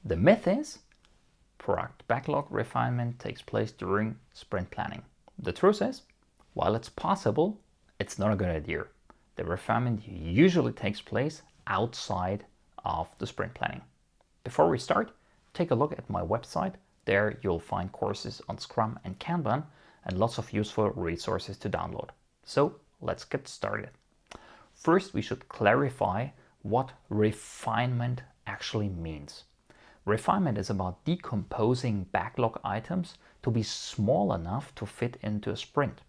The myth is product backlog refinement takes place during sprint planning. The truth is, while it's possible, it's not a good idea. The refinement usually takes place outside of the sprint planning. Before we start, take a look at my website. There you'll find courses on Scrum and Kanban and lots of useful resources to download. So let's get started. First, we should clarify what refinement actually means. Refinement is about decomposing backlog items to be small enough to fit into a sprint.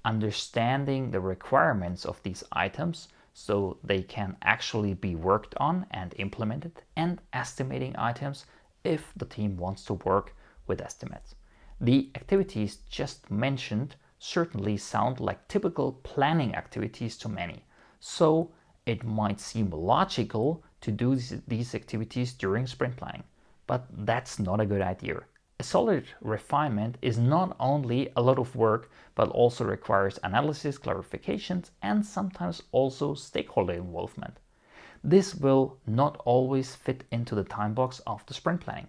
Understanding the requirements of these items so they can actually be worked on and implemented, and estimating items if the team wants to work with estimates. The activities just mentioned certainly sound like typical planning activities to many, so it might seem logical to do these activities during sprint planning, but that's not a good idea. A solid refinement is not only a lot of work, but also requires analysis, clarifications, and sometimes also stakeholder involvement. This will not always fit into the time box of the sprint planning.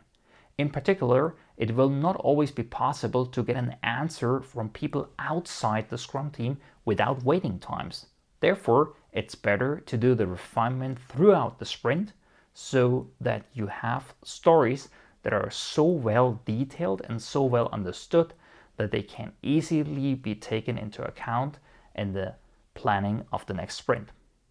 In particular, it will not always be possible to get an answer from people outside the Scrum team without waiting times. Therefore, it's better to do the refinement throughout the sprint so that you have stories that are so well detailed and so well understood that they can easily be taken into account in the planning of the next sprint.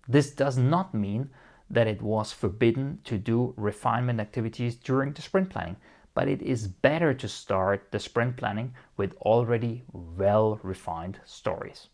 This does not mean that it was forbidden to do refinement activities during the sprint planning, but it is better to start the sprint planning with already well-refined stories.